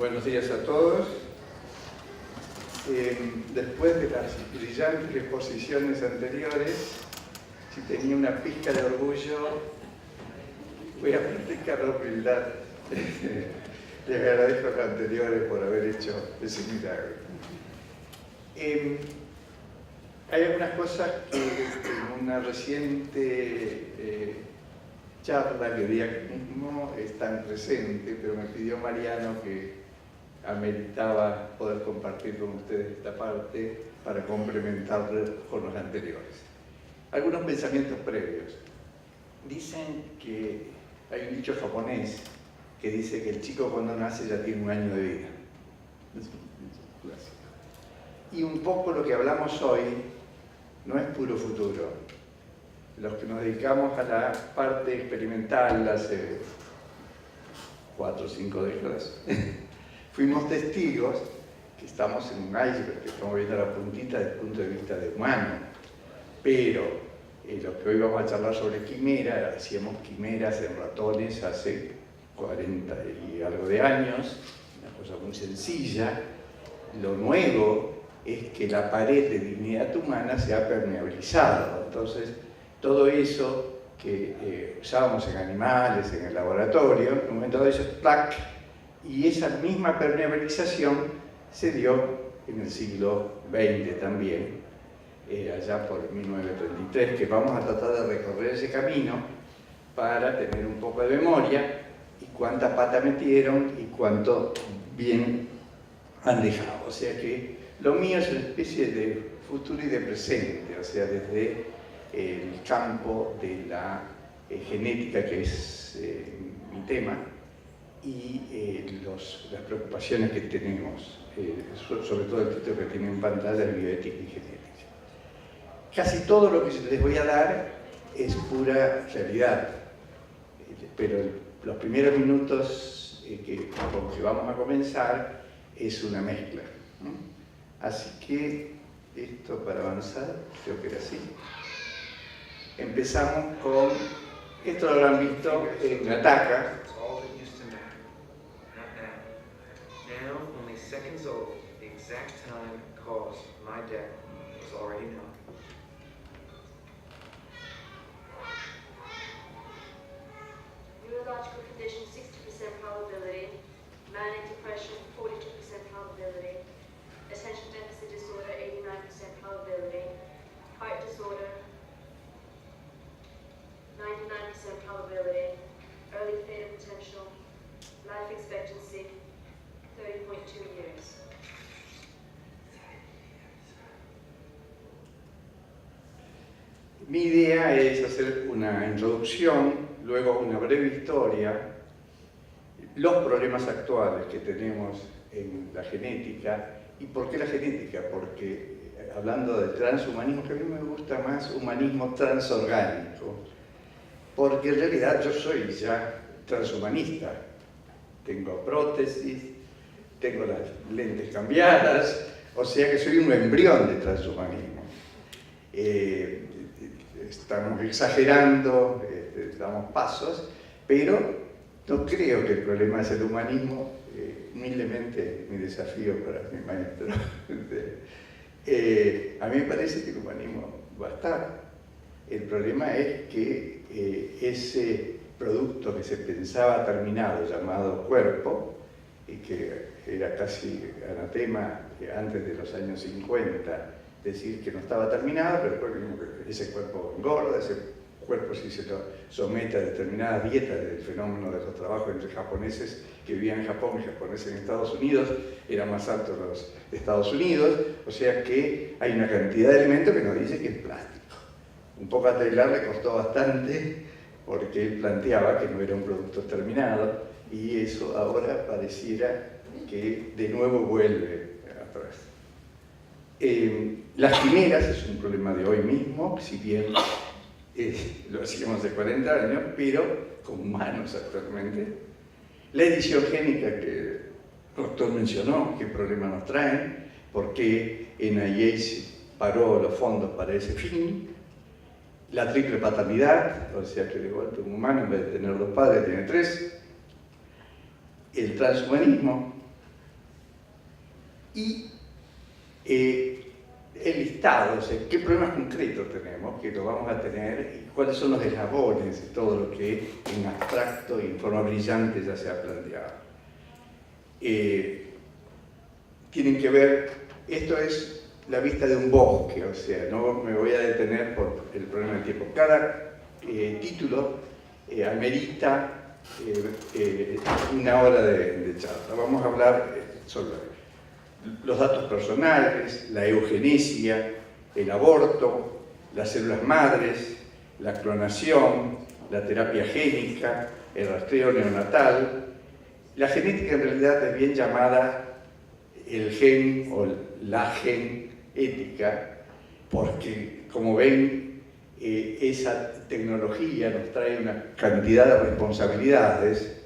Buenos días a todos. Después de las brillantes exposiciones anteriores, si tenía una pizca de orgullo, voy a practicar la humildad. Les agradezco a los anteriores por haber hecho ese milagro. Hay algunas cosas que en una reciente charla que di aquí mismo están presentes, pero me pidió Mariano que ameritaba poder compartir con ustedes esta parte para complementarlo con los anteriores. Algunos pensamientos previos. Dicen que hay un dicho japonés que dice que el chico cuando nace ya tiene 1 año de vida. Es un dicho clásico. Y un poco lo que hablamos hoy no es puro futuro. Los que nos dedicamos a la parte experimental hace 4 o 5 décadas, fuimos testigos que estamos en un iceberg, que estamos viendo la puntita desde el punto de vista de humano. Pero lo que hoy vamos a charlar sobre quimera, hacíamos quimeras en ratones hace 40 y algo de años, una cosa muy sencilla. Lo nuevo es que la pared de dignidad humana se ha permeabilizado. Entonces, todo eso que usábamos en animales, en el laboratorio, en un momento dado eso es ¡plac! Y esa misma permeabilización se dio en el siglo XX también, allá por 1933, que vamos a tratar de recorrer ese camino para tener un poco de memoria y cuánta pata metieron y cuánto bien han dejado. O sea que lo mío es una especie de futuro y de presente, o sea, desde el campo de la genética, que es mi tema, y las preocupaciones que tenemos, sobre todo el título que tiene en pantalla, de bioética y genética. Casi todo lo que les voy a dar es pura realidad, pero los primeros minutos con los que vamos a comenzar es una mezcla, ¿no? Así que esto para avanzar, creo que era así. Empezamos con, esto lo habrán visto en Gattaca. Now, only seconds old, the exact time caused my death was already known. Neurological condition, 60% probability. Manic depression, 42% probability. Attention deficit disorder, 89% probability. Heart disorder, 99% probability. Early fatal potential. Life expectancy, 30.2 years. Mi idea es hacer una introducción, luego una breve historia, los problemas actuales que tenemos en la genética. ¿Y por qué la genética? Porque hablando del transhumanismo, que a mí me gusta más humanismo transorgánico, porque en realidad yo soy ya transhumanista. Tengo prótesis, tengo las lentes cambiadas, o sea que soy un embrión de transhumanismo. Estamos exagerando, damos pasos, pero no creo que el problema es el humanismo. Humildemente, mi desafío para mi maestro. A mí me parece que el humanismo va a estar. El problema es que ese producto que se pensaba terminado, llamado cuerpo, y que era casi anatema antes de los años 50, decir que no estaba terminado, pero después ese cuerpo engorda, ese cuerpo si se lo somete a determinadas dietas del fenómeno de los trabajos entre japoneses que vivían en Japón y japoneses en Estados Unidos, eran más altos los de Estados Unidos, o sea que hay una cantidad de elementos que nos dice que es plástico. Un poco a Taylor le costó bastante porque él planteaba que no era un producto terminado y eso ahora pareciera que de nuevo vuelve atrás. Las quimeras es un problema de hoy mismo, si bien lo hacíamos hace 40 años, pero con humanos actualmente. La edición génica que el doctor mencionó, qué problema nos traen, por qué NIH paró los fondos para ese fin. La triple paternidad, o sea que de golpe un humano en vez de tener 2 padres tiene 3. El transhumanismo, Y el listado, o sea, qué problemas concretos tenemos, que lo vamos a tener, y cuáles son los eslabones de todo lo que en abstracto y en forma brillante ya se ha planteado. Tienen que ver, esto es la vista de un bosque, o sea, no me voy a detener por el problema del tiempo. Cada título amerita una hora de charla. Vamos a hablar sobre los datos personales, la eugenesia, el aborto, las células madres, la clonación, la terapia génica, el rastreo neonatal. La genética en realidad es bien llamada el gen o la genética, porque como ven, esa tecnología nos trae una cantidad de responsabilidades.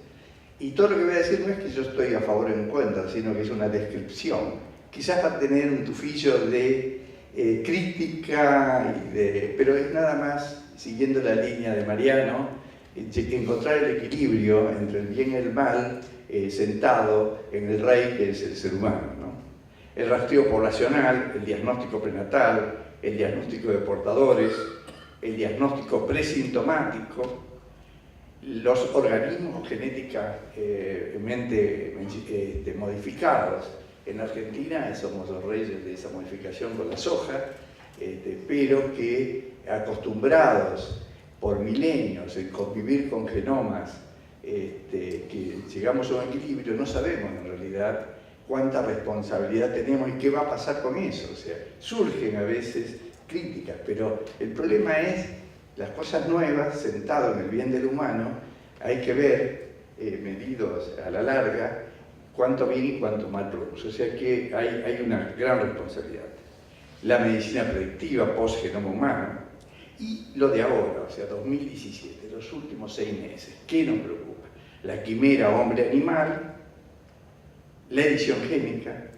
Y todo lo que voy a decir no es que yo estoy a favor o en contra, sino que es una descripción. Quizás va a tener un tufillo de crítica, pero es nada más, siguiendo la línea de Mariano, encontrar el equilibrio entre el bien y el mal sentado en el rey que es el ser humano, ¿no? El rastreo poblacional, el diagnóstico prenatal, el diagnóstico de portadores, el diagnóstico presintomático, los organismos genéticamente modificados. En Argentina somos los reyes de esa modificación con la soja, pero que acostumbrados por milenios en convivir con genomas, que llegamos a un equilibrio, no sabemos en realidad cuánta responsabilidad tenemos y qué va a pasar con eso. O sea, surgen a veces críticas, pero el problema es las cosas nuevas, sentado en el bien del humano, hay que ver, medidos a la larga, cuánto bien y cuánto mal produce. O sea que hay una gran responsabilidad. La medicina predictiva post-genoma humano y lo de ahora, o sea, 2017, los últimos 6 meses. ¿Qué nos preocupa? La quimera hombre-animal, la edición génica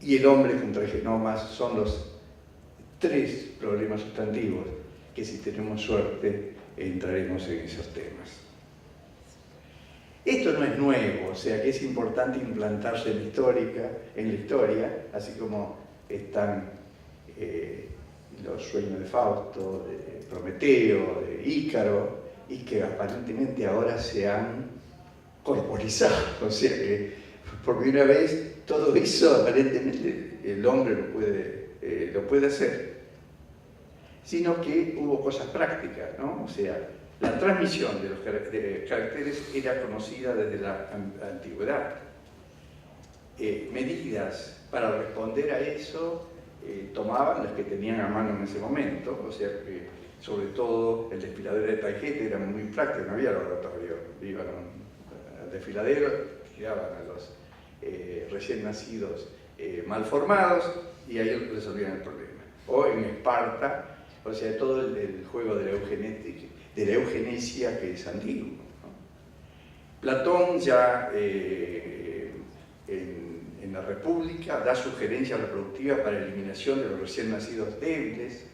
y el hombre contra genomas son los 3 problemas sustantivos que, si tenemos suerte, entraremos en esos temas. Esto no es nuevo, o sea que es importante implantarse en la historia, así como están los sueños de Fausto, de Prometeo, de Ícaro, y que aparentemente ahora se han corporizado, o sea que por primera vez todo eso aparentemente el hombre lo puede hacer, sino que hubo cosas prácticas, ¿no? O sea, la transmisión de los caracteres era conocida desde la antigüedad. Medidas para responder a eso tomaban las que tenían a mano en ese momento, o sea que sobre todo el desfiladero de Taijete era muy práctico, no había laboratorio, iban al desfiladero, tiraban a los recién nacidos mal formados y ahí resolvían el problema. O en Esparta, o sea, todo el juego de la eugenesia que es antiguo, ¿no? Platón ya en la República da sugerencias reproductivas para eliminación de los recién nacidos débiles,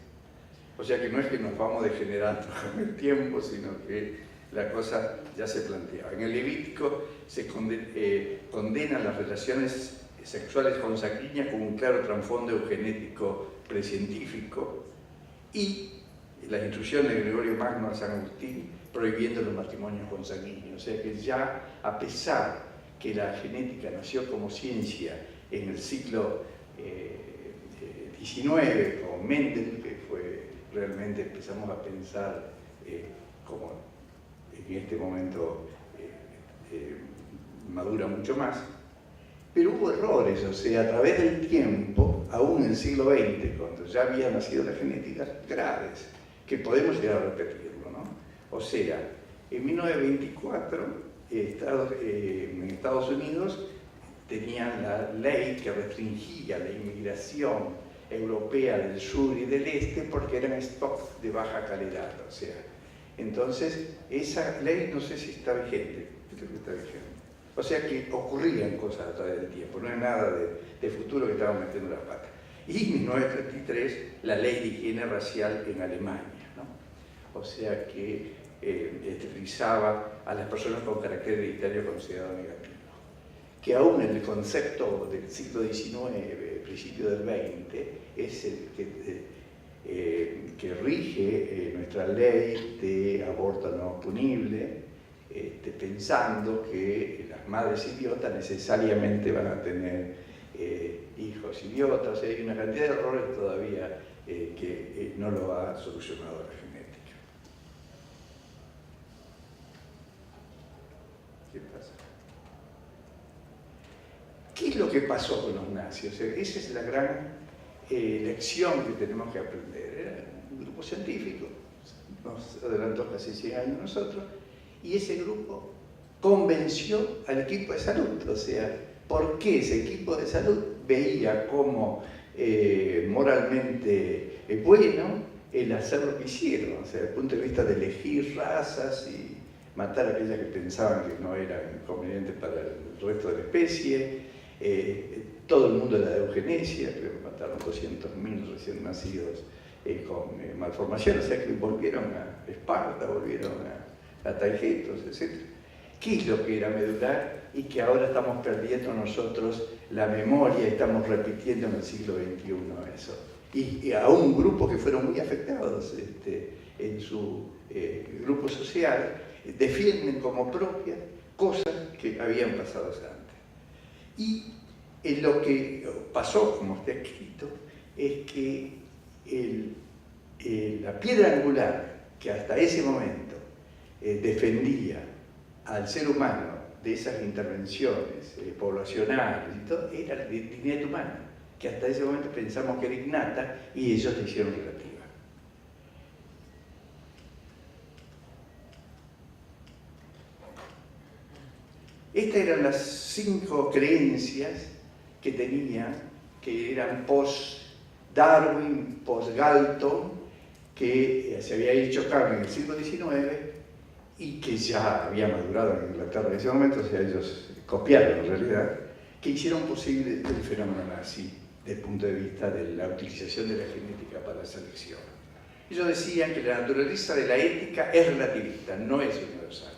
o sea que no es que nos vamos degenerando con el tiempo, sino que la cosa ya se planteaba. En el Levítico se condenan las relaciones sexuales consanguíneas con un claro trasfondo eugenético precientífico y las instrucciones de Gregorio Magno a San Agustín prohibiendo los matrimonios consanguíneos. O sea que ya, a pesar que la genética nació como ciencia en el siglo XIX con Mendel, que fue realmente, empezamos a pensar como en este momento madura mucho más, pero hubo errores, o sea, a través del tiempo, aún en el siglo XX, cuando ya había nacido la genética, graves, que podemos llegar a repetirlo, ¿no? O sea, en 1924, en Estados Unidos tenían la ley que restringía la inmigración europea del sur y del este porque eran stocks de baja calidad, o sea, entonces esa ley no sé si está vigente, creo que está vigente. O sea que ocurrían cosas a través del tiempo, no es nada de futuro que estábamos metiendo las patas. Y en 1933 la ley de higiene racial en Alemania, ¿no? O sea que esterilizaba a las personas con carácter hereditario considerado negativo. que aún el concepto del siglo XIX, principio del XX, es el que rige nuestra ley de aborto no punible, pensando que las madres idiotas necesariamente van a tener hijos idiotas. Hay una cantidad de errores todavía que no lo ha solucionado la genética. ¿Qué pasa? ¿Qué es lo que pasó con los nazis? O sea, esa es la gran lección que tenemos que aprender. Era un grupo científico, nos adelantó casi 100 años nosotros, y ese grupo convenció al equipo de salud. O sea, ¿por qué ese equipo de salud veía como moralmente bueno el hacer lo que hicieron? O sea, desde el punto de vista de elegir razas y matar a aquellas que pensaban que no eran convenientes para el resto de la especie. Todo el mundo de la eugenesia, creo que mataron 200.000 recién nacidos con malformaciones, o sea que volvieron a Esparta, volvieron a Taigetos, etc. ¿Qué es lo que era medular y que ahora estamos perdiendo nosotros la memoria y estamos repitiendo en el siglo XXI eso? Y a un grupo que fueron muy afectados en su grupo social, defienden como propias cosas que habían pasado antes. Y lo que pasó, como está escrito, es que la piedra angular que hasta ese momento defendía al ser humano de esas intervenciones poblacionales y todo, era la dignidad humana, que hasta ese momento pensamos que era innata y ellos la hicieron relativa. Estas eran las 5 creencias que tenía, que eran post-Darwin, post-Galton, que se había hecho carne en el siglo XIX y que ya había madurado en Inglaterra en ese momento, o sea, ellos copiaron en realidad, que hicieron posible el fenómeno nazi desde el punto de vista de la utilización de la genética para la selección. Ellos decían que la naturaleza de la ética es relativista, no es universal.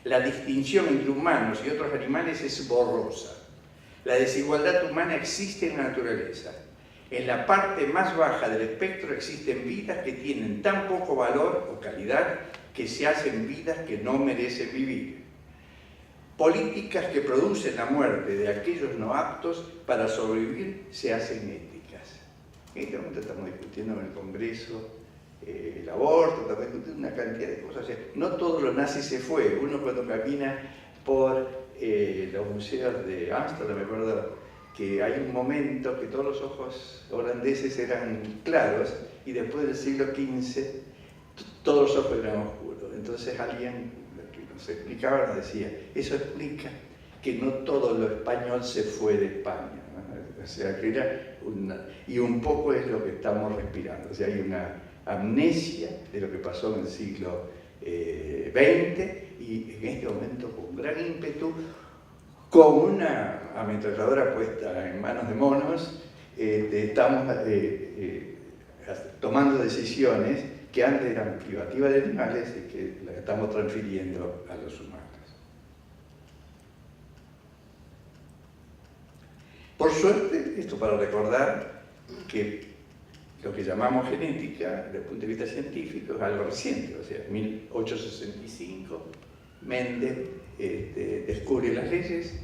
La distinción entre humanos y otros animales es borrosa. La desigualdad humana existe en la naturaleza. En la parte más baja del espectro existen vidas que tienen tan poco valor o calidad que se hacen vidas que no merecen vivir. Políticas que producen la muerte de aquellos no aptos para sobrevivir se hacen éticas. En este momento estamos discutiendo en el Congreso el aborto, estamos discutiendo una cantidad de cosas. O sea, no todo lo nazi se fue. Uno cuando camina por los museos de Ámsterdam, me acuerdo que hay un momento que todos los ojos holandeses eran claros y después del siglo XV todos los ojos eran oscuros. Entonces alguien que nos explicaba nos decía, eso explica que no todo lo español se fue de España, ¿no? O sea, que era y un poco es lo que estamos respirando. O sea, hay una amnesia de lo que pasó en el siglo XX y en este momento con gran ímpetu, con una ametralladora puesta en manos de monos, estamos tomando decisiones que antes eran privativas de animales y que las estamos transfiriendo a los humanos. Por suerte, esto para recordar que lo que llamamos genética, desde el punto de vista científico, es algo reciente, o sea, 1865, Mendel descubre las leyes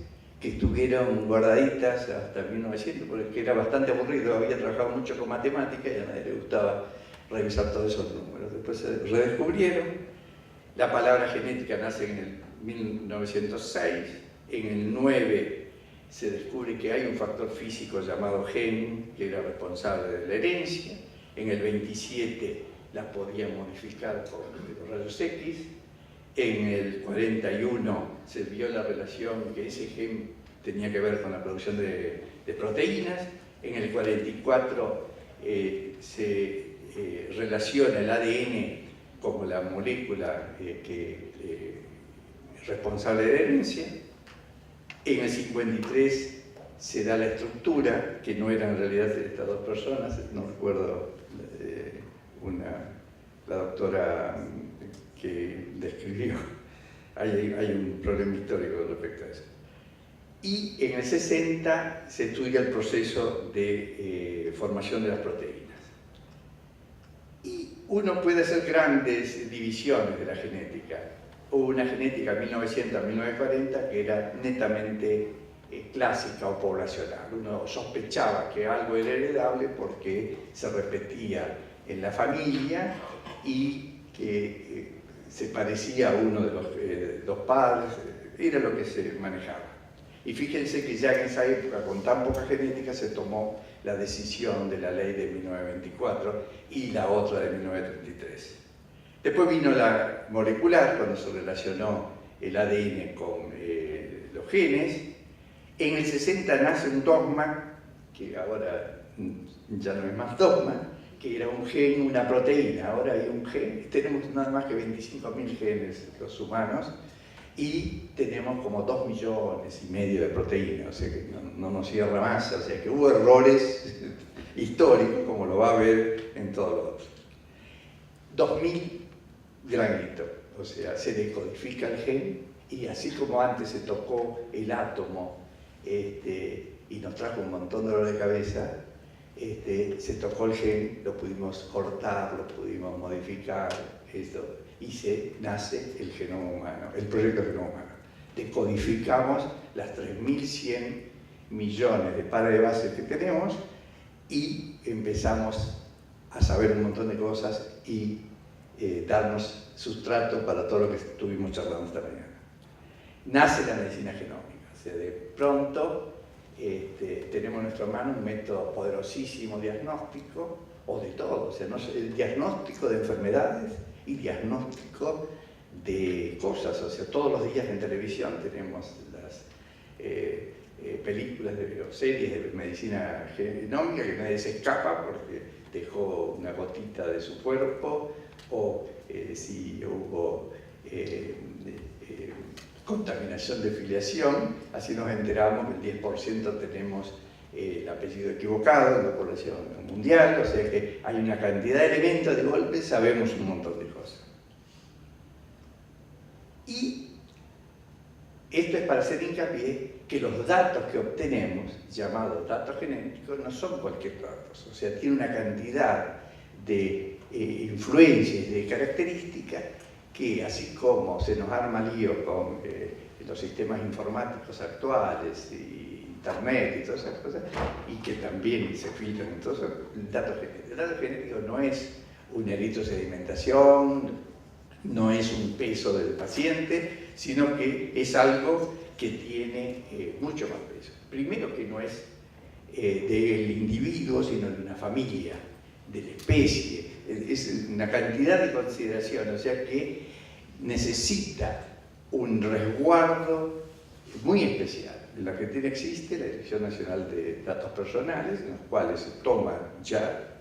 que estuvieron guardaditas hasta 1900, porque era bastante aburrido, había trabajado mucho con matemáticas y a nadie le gustaba revisar todos esos números. Después se redescubrieron, la palabra genética nace en el 1906, en el 9 se descubre que hay un factor físico llamado gen, que era responsable de la herencia, en el 27 la podían modificar con rayos X, en el 41 se vio la relación que ese gen tenía que ver con la producción de proteínas, en el 44 se relaciona el ADN como la molécula responsable de la herencia, en el 53 se da la estructura, que no eran en realidad estas 2 personas, no recuerdo, la doctora que describió, hay un problema histórico respecto a eso. Y en el 60 se estudia el proceso de formación de las proteínas. Y uno puede hacer grandes divisiones de la genética. Hubo una genética 1900 a 1940 que era netamente clásica o poblacional. Uno sospechaba que algo era heredable porque se repetía en la familia y que se parecía a uno de los padres, era lo que se manejaba. Y fíjense que ya en esa época, con tan poca genética, se tomó la decisión de la ley de 1924 y la otra de 1933. Después vino la molecular, cuando se relacionó el ADN con los genes. En el 60 nace un dogma, que ahora ya no es más dogma, que era un gen, una proteína. Ahora hay un gen, tenemos nada más que 25.000 genes los humanos, y tenemos como 2,5 millones de proteínas, o sea que no nos cierra más, o sea que hubo errores históricos, como lo va a ver en todos los otros. 2.000 granitos, o sea, se decodifica el gen, y así como antes se tocó el átomo y nos trajo un montón de dolor de cabeza, se tocó el gen, lo pudimos cortar, lo pudimos modificar, y nace el genoma humano, el proyecto Genoma Humano. Decodificamos las 3.100 millones de pares de bases que tenemos y empezamos a saber un montón de cosas y darnos sustrato para todo lo que estuvimos charlando esta mañana. Nace la medicina genómica, o sea, de pronto tenemos en nuestra mano un método poderosísimo diagnóstico, o de todo, o sea, el diagnóstico de enfermedades y diagnóstico de cosas, o sea, todos los días en televisión tenemos las películas o series de medicina genómica que nadie se escapa porque dejó una gotita de su cuerpo, o si hubo contaminación de filiación, así nos enteramos que el 10% tenemos el apellido equivocado en la población mundial, o sea que hay una cantidad de elementos, de golpe sabemos un montón de cosas. Y esto es para hacer hincapié que los datos que obtenemos, llamados datos genéticos, no son cualquier datos, o sea, tiene una cantidad de influencias, de características, que así como se nos arma lío con los sistemas informáticos actuales y Internet y todas esas cosas, y que también se filtran. Entonces, el dato genético no es una eritrosedimentación, no es un peso del paciente, sino que es algo que tiene mucho más peso. Primero, que no es del individuo, sino de una familia, de la especie. Es una cantidad de consideraciones, o sea que necesita un resguardo muy especial. En la Argentina existe la Dirección Nacional de Datos Personales, en los cuales se toma ya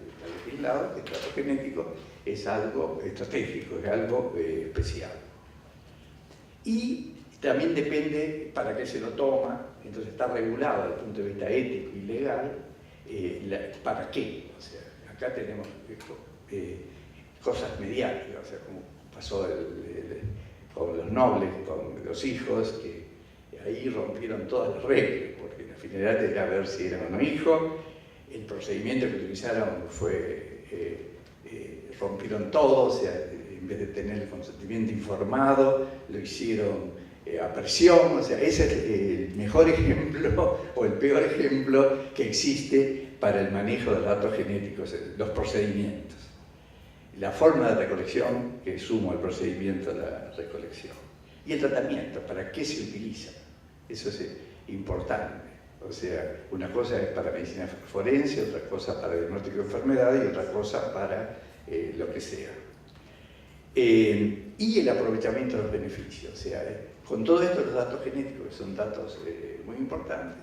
legislado que el dato genético es algo estratégico, es algo especial. Y también depende para qué se lo toma, entonces está regulado desde el punto de vista ético y legal, para qué. O sea, acá tenemos cosas mediáticas, o sea, como pasó con los nobles, con los hijos, que ahí rompieron todas las reglas, porque la finalidad era ver si eran o no hijos. El procedimiento que utilizaron fue, rompieron todo, o sea, en vez de tener el consentimiento informado, lo hicieron a presión, o sea, ese es el mejor ejemplo o el peor ejemplo que existe para el manejo de datos genéticos, los procedimientos. La forma de recolección, que sumo el procedimiento de la recolección. Y el tratamiento, ¿para qué se utiliza? Eso es importante. O sea, una cosa es para medicina forense, otra cosa para diagnóstico de enfermedades y otra cosa para lo que sea. Y el aprovechamiento de los beneficios. O sea, con todo esto los datos genéticos, que son datos muy importantes,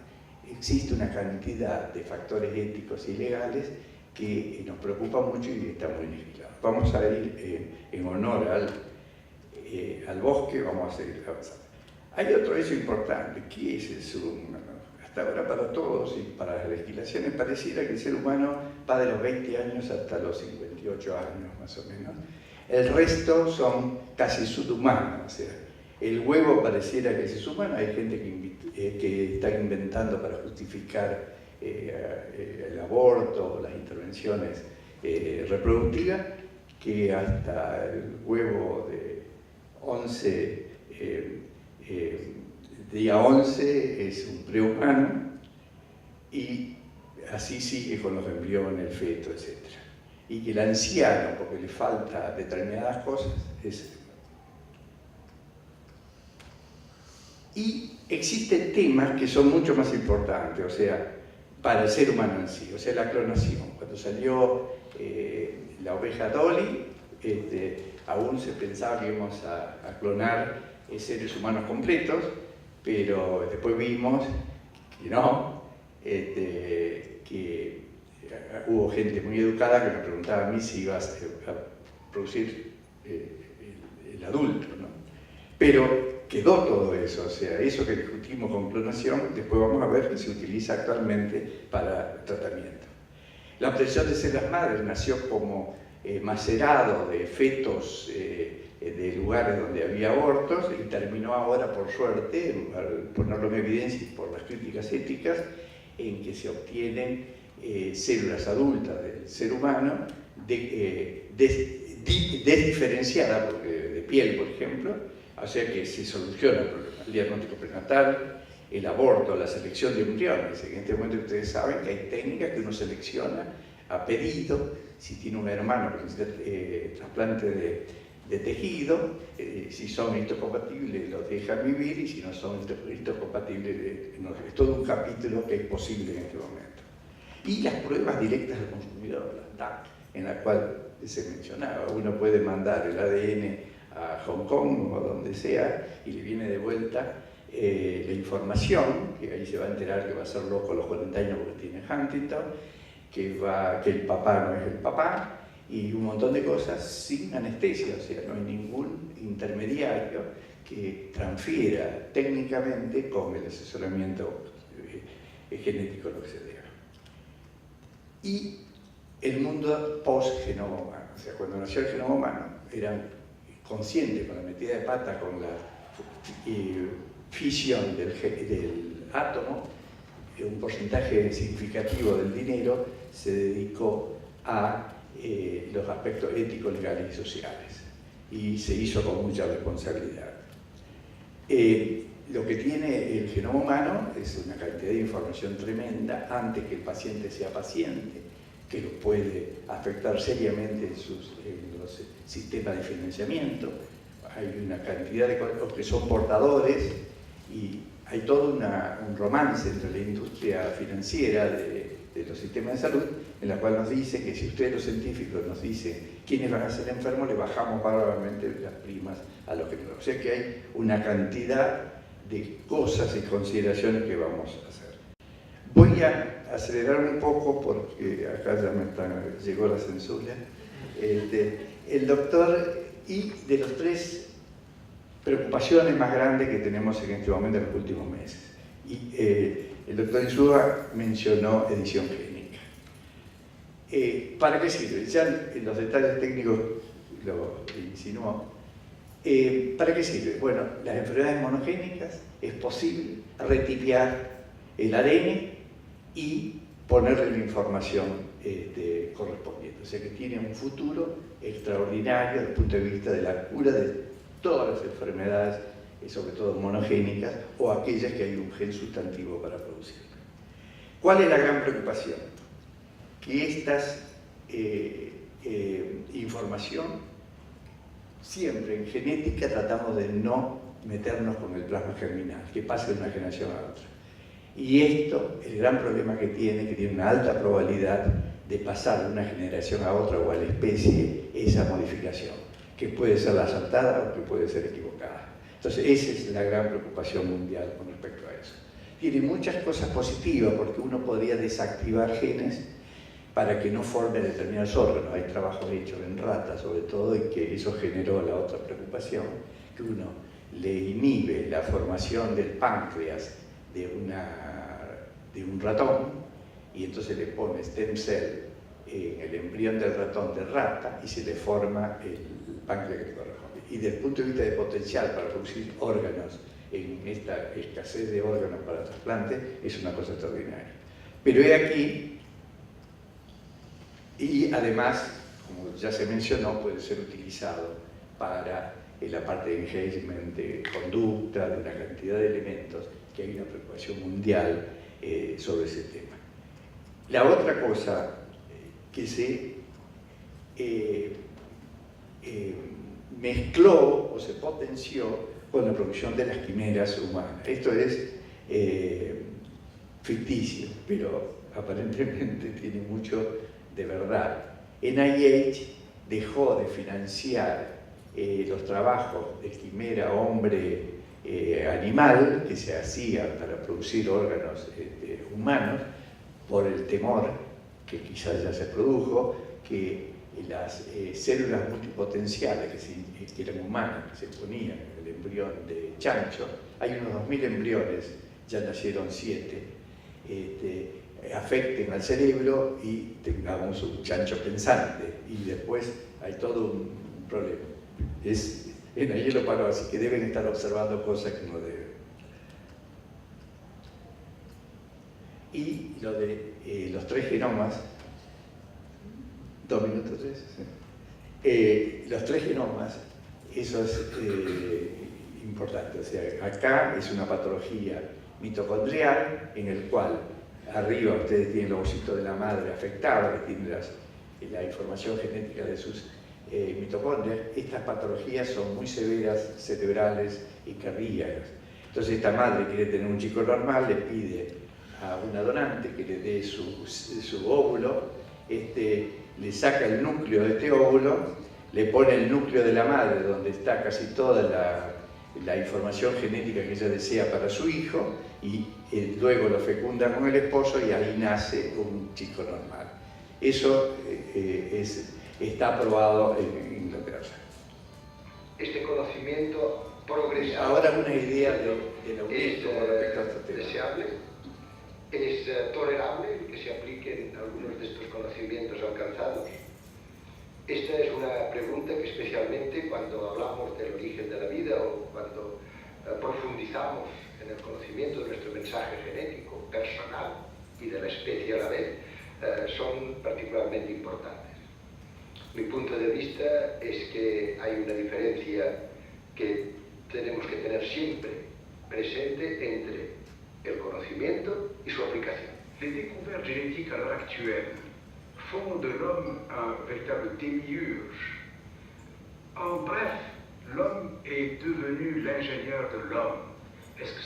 existe una cantidad de factores éticos y legales que nos preocupa mucho y está muy legislado. Vamos a ir en honor al bosque, vamos a seguir avanzando. Hay otro hecho importante, que es el ser humano. Hasta ahora para todos y para las legislaciones pareciera que el ser humano va de los 20 años hasta los 58 años más o menos. El resto son casi subhumanos, o sea, El huevo pareciera que se suman, hay gente que está inventando para justificar el aborto, las intervenciones reproductivas, que hasta el huevo de 11, día 11 es un prehumano, y así sigue con los embriones, el feto, etc. Y que el anciano, porque le falta determinadas cosas, es... Y existen temas que son mucho más importantes, o sea, para el ser humano en sí, o sea, la clonación. Cuando salió la oveja Dolly, aún se pensaba que íbamos a clonar seres humanos completos, pero después vimos que no, que hubo gente muy educada que me preguntaba a mí si iba a producir el adulto, ¿no? Pero quedó todo eso, o sea, eso que discutimos con clonación, después vamos a ver que se utiliza actualmente para tratamiento. La obtención de células madres nació como macerado de fetos de lugares donde había abortos y terminó ahora, por suerte, al ponerlo en evidencia por las críticas éticas, en que se obtienen células adultas del ser humano desdiferenciadas, de piel, por ejemplo, o sea que se soluciona el problema. El diagnóstico prenatal, el aborto, la selección de embriones. En este momento ustedes saben que hay técnicas que uno selecciona a pedido, si tiene un hermano que necesita trasplante de tejido, si son histocompatibles los dejan vivir, y si no son histocompatibles, no. Es todo un capítulo que es posible en este momento. Y las pruebas directas del consumidor, las DAC, en la cual se mencionaba, uno puede mandar el ADN a Hong Kong o donde sea y le viene de vuelta la información, que ahí se va a enterar que va a ser loco a los 40 años porque tiene Huntington, que el papá no es el papá, y un montón de cosas sin anestesia, o sea, no hay ningún intermediario que transfiera técnicamente con el asesoramiento genético lo que se deba. Y el mundo post-genoma humano, o sea, cuando nació el genoma humano, eran conscientes con la metida de pata, con la fisión del átomo, un porcentaje significativo del dinero se dedicó a los aspectos éticos, legales y sociales, y se hizo con mucha responsabilidad. Lo que tiene el genoma humano es una cantidad de información tremenda antes que el paciente sea paciente, que lo puede afectar seriamente en los sistemas de financiamiento. Hay una cantidad de cosas que son portadores, y hay todo un romance entre la industria financiera de los sistemas de salud, en la cual nos dice que si ustedes los científicos nos dicen quiénes van a ser enfermos, le bajamos bárbaramente las primas a los que no. O sea que hay una cantidad de cosas y consideraciones que vamos a hacer. Voy a acelerar un poco porque acá ya llegó la censura. El doctor, y de los tres preocupaciones más grandes que tenemos en este momento en los últimos meses. Y el doctor Insúa mencionó edición génica. ¿Para qué sirve? Ya en los detalles técnicos lo insinuó. ¿Para qué sirve? Bueno, las enfermedades monogénicas es posible retipiar el ADN y ponerle la información correspondiente. O sea que tiene un futuro extraordinario desde el punto de vista de la cura de todas las enfermedades, sobre todo monogénicas, o aquellas que hay un gen sustantivo para producir. ¿Cuál es la gran preocupación? Que estas información, siempre en genética tratamos de no meternos con el plasma germinal, que pase de una generación a otra. Y esto, el gran problema que tiene una alta probabilidad de pasar de una generación a otra o a la especie, esa modificación, que puede ser la acertada o que puede ser equivocada. Entonces, esa es la gran preocupación mundial con respecto a eso. Tiene muchas cosas positivas, porque uno podría desactivar genes para que no formen determinados órganos. Hay trabajos hechos en ratas, sobre todo, y que eso generó la otra preocupación, que uno le inhibe la formación del páncreas de un ratón, y entonces le pone stem cell en el embrión del ratón de rata y se le forma el páncreas que le corresponde. y desde el punto de vista de potencial para producir órganos en esta escasez de órganos para trasplante, es una cosa extraordinaria. Pero he aquí, y además, como ya se mencionó, puede ser utilizado para la parte de engagement, de conducta, de una cantidad de elementos, que hay una preocupación mundial sobre ese tema. La otra cosa que se mezcló o se potenció con la producción de las quimeras humanas. Esto es ficticio, pero aparentemente tiene mucho de verdad. NIH dejó de financiar los trabajos de quimera hombre-animal que se hacían para producir órganos humanos por el temor, que quizás ya se produjo, que las células multipotenciales que eran humanas, que se ponían en el embrión de chancho, hay unos 2000 embriones, ya nacieron 7, afecten al cerebro y tengamos un chancho pensante, y después hay todo un problema. En allí lo paró, así que deben estar observando cosas que no deben. Y lo de los 3 genomas, 2 minutos, 3. Los 3 genomas, eso es importante. O sea, acá es una patología mitocondrial en el cual arriba ustedes tienen el ovocito de la madre afectado, que tiene la información genética de sus mitocondrias. Estas patologías son muy severas, cerebrales y cardíacas. Entonces esta madre quiere tener un chico normal, le pide a una donante que le dé su óvulo, le saca el núcleo de este óvulo, le pone el núcleo de la madre donde está casi toda la información genética que ella desea para su hijo, y luego lo fecunda con el esposo y ahí nace un chico normal. Eso está aprobado en Inglaterra. Este conocimiento progresivo. Ahora una idea de la UNESCO con respecto a este tema. Deseable, es tolerable que se apliquen algunos de estos conocimientos alcanzados. Esta es una pregunta que especialmente cuando hablamos del origen de la vida o cuando profundizamos en el conocimiento de nuestro mensaje genético, personal y de la especie a la vez, son particularmente importantes. Mi punto de vista es que hay una diferencia que tenemos que tener siempre presente entre el conocimiento y su aplicación. Les découvertes génétiques à l'heure actuelle font de l'homme un véritable démiurge. En bref, l'homme est devenu l'ingénieur de l'homme. Est-ce que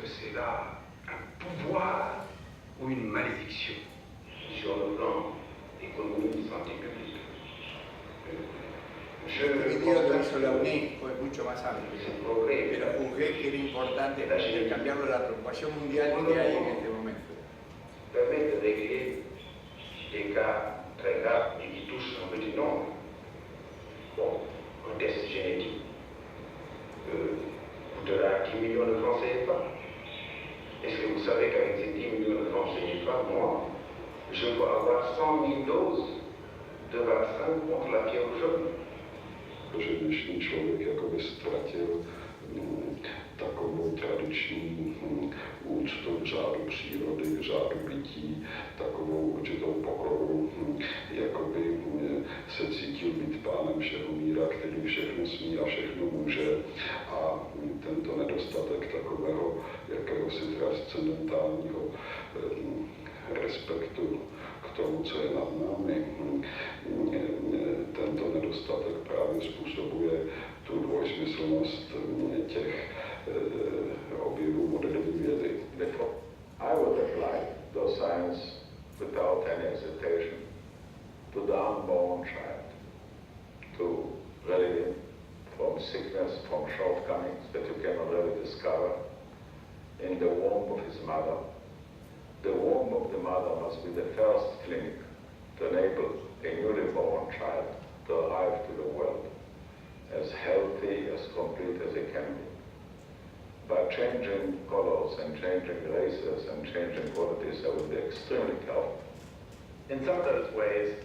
c'est là un pouvoir ou une malédiction? Sur le plan économique, santé publique. El video lo hizo la UNESCO, es mucho más amplio, pero juzgué que era importante cambiarlo a la preocupación mundial que hay en este momento. Permet de régler des cas très graves mais qui touchent un petit nombre. Bon, un test génétique coûtera 10 millions de francs CFA. Est-ce que vous savez qu'avec ces 10 millions de francs CFA, moi, je peux avoir 100 000 doses de vaccin contre la fièvre jaune? Že dnešní člověk jakoby ztratil takovou tradiční úctu k řádu přírody, k řádu bytí, takovou určitou pokoru, jakoby se cítil být pánem všeho míra, který všechno smí a všechno může, a tento nedostatek takového jakéhosi transcendentálního respektu k tomu, co je nad námi, tento nedostatek právě způsobuje tu dvojsmyslnost těch objevů moderní vědy. I would apply the science without any hesitation to the unborn child, to relieve him from sickness, from shortcomings that you cannot really discover in the womb of his mother. The womb of the mother must be the first clinic to enable a newly born child to arrive to the world as healthy, as complete as it can be. By changing colors and changing races and changing qualities, that would be extremely careful. In some of those ways,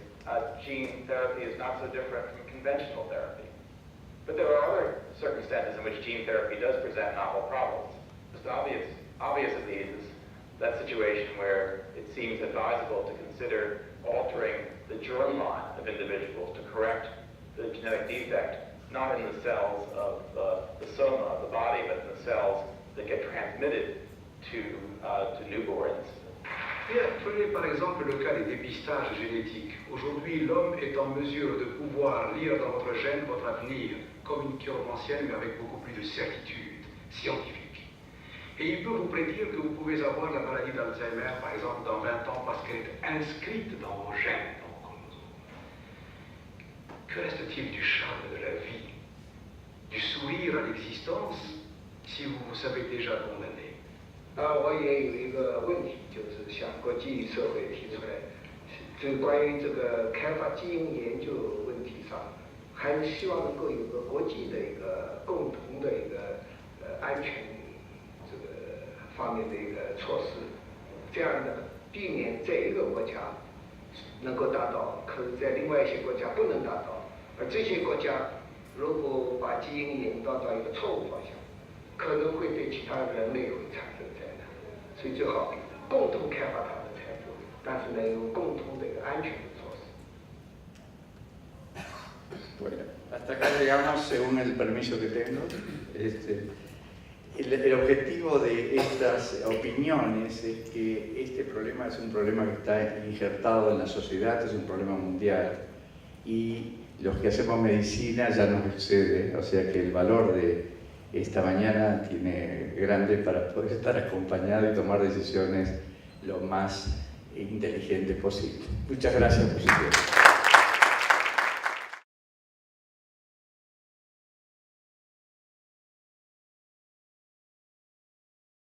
gene therapy is not so different from conventional therapy. But there are other circumstances in which gene therapy does present novel problems. Most obvious of these is that situation where it seems advisable to consider altering the germline of individuals to correct the genetic defect, not in the cells of the soma of the body, but in the cells that get transmitted to newborns. Prenez par exemple le cas des dépistages génétiques. Aujourd'hui, l'homme est en mesure de pouvoir lire dans votre gène votre avenir comme une chiromancienne, mais avec beaucoup plus de certitude scientifique. Et il peut vous prédire que vous pouvez avoir la maladie d'Alzheimer, par exemple, dans 20 ans, parce qu'elle est inscrite dans vos gènes, dans vos chromosomes. Que reste-t-il du charme de la vie, du sourire à l'existence, si vous vous savez déjà condamné? 我也有一个问题，就是向国际社会提出来，就关于这个开发基因研究问题上，还是希望能够有个国际的一个共同的一个安全这个方面的一个措施，这样呢，避免在一个国家能够达到，可是在另外一些国家不能达到，而这些国家如果把基因引导到一个错误方向，可能会对其他人类会产生灾难，所以最好共同开发它的财富，但是呢有共同的一个安全的措施。 Bueno, hasta acá llegamos según el permiso que tengo. El objetivo de estas opiniones es que este problema es un problema que está injertado en la sociedad, es un problema mundial y los que hacemos medicina ya nos excede, o sea que el valor de esta mañana tiene grande para poder estar acompañado y tomar decisiones lo más inteligentes posible. Muchas gracias por su tiempo.